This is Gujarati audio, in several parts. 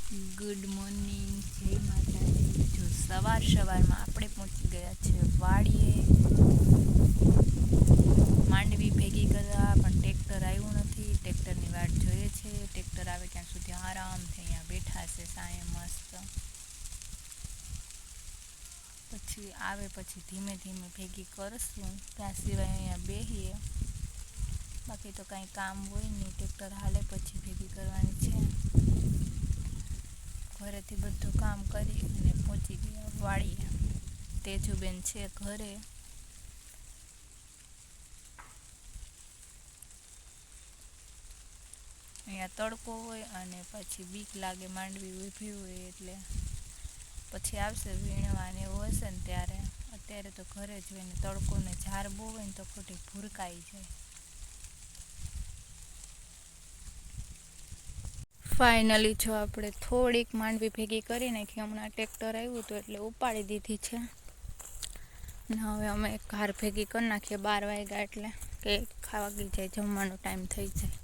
ગુડ મોર્નિંગ, જય માતાજી. જો સવારમાં આપણે પહોંચી ગયા છે વાડીએ માંડવી ભેગી કરવા, પણ ટ્રેક્ટર આવ્યું નથી. ટ્રેક્ટરની વાટ જોઈએ છે. ટ્રેક્ટર આવે ત્યાં સુધી આરામથી અહીંયા બેઠા છે સાંયે મસ્ત. પછી આવે પછી ધીમે ધીમે ભેગી કરશું, ત્યાં સિવાય અહીંયા બેસીએ. બાકી તો કાંઈ કામ હોય નહીં, ટ્રેક્ટર હાલે પછી ભેગી કરવાની છે. ઘરેથી બધું કામ કરી અને પહોંચી ગયા વાડીએ. તેજુબેન છે ઘરે. અહીંયા તડકો હોય અને પછી બીક લાગે, માંડવી ઊભી હોય એટલે. પછી આવશે વીણવાને એવું હશે ને ત્યારે. અત્યારે તો ઘરે જ હોય ને, તડકો ને ઝાર બહુ હોય ને તો ખોટી ભૂરકાઈ જાય. ફાઇનલી જો આપણે થોડીક માંડવી ભેગી કરી નાખી. હમણાં ટ્રેક્ટર આવ્યું હતું એટલે ઉપાડી દીધી છે. ને હવે અમે કાર ભેગી કરી નાખીએ 12 વાગ્યા એટલે કે ખાવા ગઈ જાય, જમવાનો ટાઈમ થઈ જાય.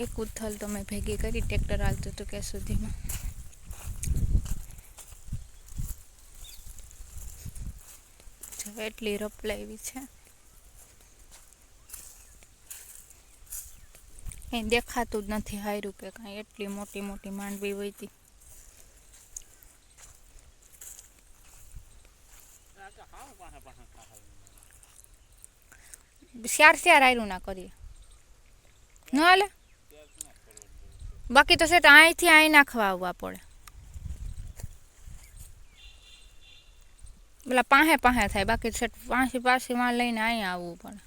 એક ઉથલ તો મેં ભેગી કરી, ટ્રેક્ટર હાલતું હતું કે સુધીમાં. એટલી રપલાવી છે, કંઈ દેખાતું જ નથી હાર્યું કે કાંઈ. એટલી મોટી મોટી માંડવી હોય હતી. શાર હાર્યું ના કરીએ ન હાલે. બાકી તો છે તો અહીંથી અહીં નાખવા આવવા પડે. પેલા પાસે થાય, બાકી છે પાછી માં લઈને અહીંયા આવવું પડે.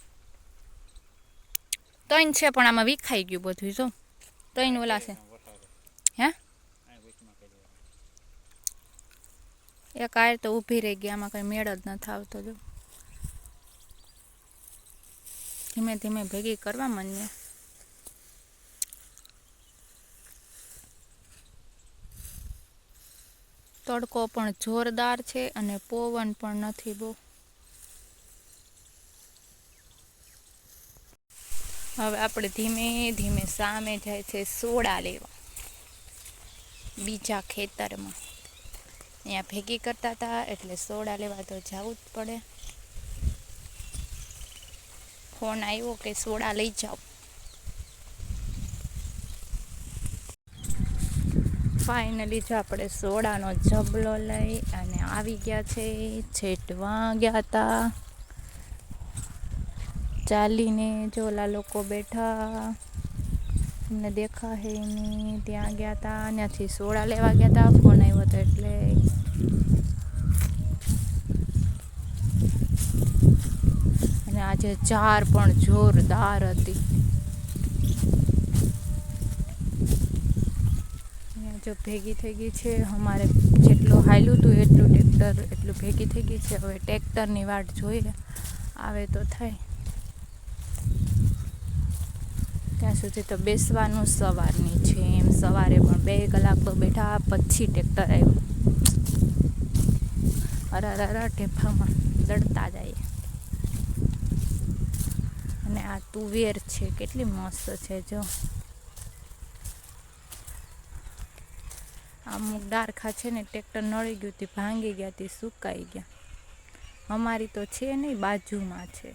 તૈન છે પણ આમાં વિખાઈ ગયું બધું. જો તૈન ઓલા છે. હે એક આયર તો ઊભી રહી ગઈ, આમાં કંઈ મેળ જ નથી આવતો. જો ધીમે ધીમે ભેગી કરવા મને. તડકો પણ જોરદાર છે અને પવન પણ નથી બહુ. હવે આપણે ધીમે ધીમે સામે જાય છે સોડા લેવા, બીજા ખેતરમાં. અહીંયા ભેગી કરતા હતા એટલે સોડા લેવા તો જવું જ પડે. ફોન આવ્યો કે સોડા લઈ જાઓ. ફાઇનલી જો આપણે સોડાનો જબલો લઈ અને આવી ગયા છે. છેટવા ગયા હતા ચાલીને. જો ઓલા લોકો બેઠા, અમને દેખા હે નહીં. ત્યાં ગયા હતા, ત્યાંથી સોડા લેવા ગયા હતા. ફોન આવ્યો હતો એટલે. અને આજે ઝાર પણ જોરદાર હતી. જો ભેગી થઈ ગઈ છે. અમારે જેટલું હાલ્યું હતું એટલું ટ્રેક્ટર એટલું ભેગી થઈ ગઈ છે. હવે ટ્રેક્ટરની વાટ જોઈએ, આવે તો થાય. ત્યાં સુધી તો બેસવાનું સવારની છે. એમ સવારે પણ 2 કલાક તો બેઠા, પછી ટ્રેક્ટર આવ્યું. અરા ઢેફામાં દડતા જાય. અને આ તુવેર છે, કેટલી મસ્ત છે. જો અમુક ડારખા છે ને ટ્રેક્ટર નળી ગયું હતી, ભાંગી ગયા હતી, સુકાઈ ગયા. અમારી તો છે નહીં, બાજુમાં છે.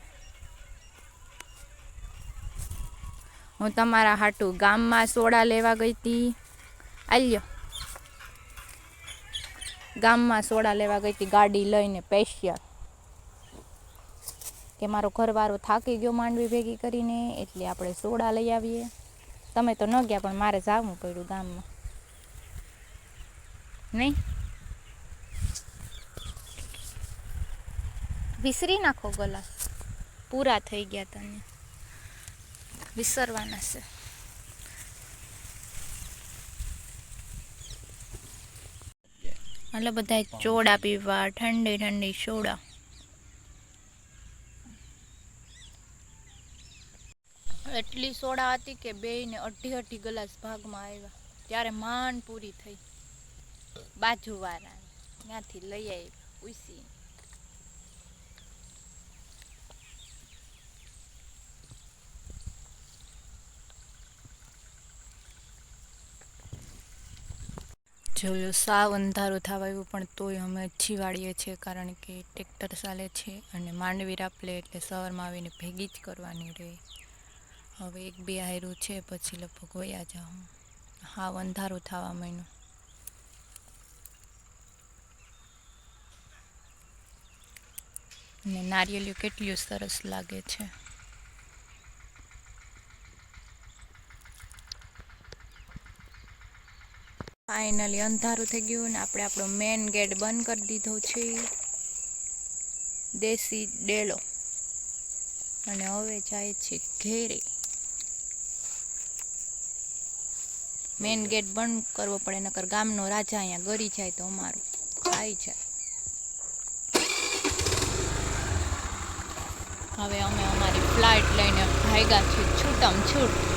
હું તમારા હાટું ગામમાં સોડા લેવા ગઈ હતી. આલ્યો, ગામમાં સોડા લેવા ગઈ હતી ગાડી લઈને સ્પેશિયલ. કે મારો ઘરવાળો થાકી ગયો માંડવી ભેગી કરીને, એટલે આપણે સોડા લઈ આવીએ. તમે તો ન ગયા, પણ મારે જવું પડ્યું ગામમાં. નહીં વિસરી નાખો ગલાસ, પૂરા થઈ ગયા તને, વિસરવાના છે. એટલે બધા ચોડા પીવા, ઠંડી ઠંડી સોડા. એટલી સોડા હતી કે બેયને 2.5 ગ્લાસ ભાગમાં આવ્યા. ત્યારે માંડ પૂરી થઈ. બાજુવાળા ત્યાંથી લઈ આવી ઉસી. જોયું સાવ અંધારું થવા આવ્યું પણ તોય અમે હજી વાળીએ છીએ, કારણ કે ટ્રેક્ટર ચાલે છે અને માંડવી રાપલે એટલે સવારમાં આવીને ભેગી જ કરવાની રહે. હવે 1-2 હાયરું છે પછી લગભગ વયા જાઉં. હાવ અંધારું થવા માંડ્યું. ને નારિયેળિયું કેટલું સરસ લાગે છે. ફાઇનલી અંધારું થઈ ગયું ને આપણે આપણો મેન ગેટ બંધ કરી દીધો છે, દેશી ડેલો. અને હવે જાય છે ઘેરે. મેન ગેટ બંધ કરવો પડે, નકર ગામનો રાજા અહીંયા ગરી જાય તો અમારું ખાઈ જાય. હવે અમે અમારી ફ્લાઇટ લઈને ભાગ્યા છીએ છૂટમ છૂટ.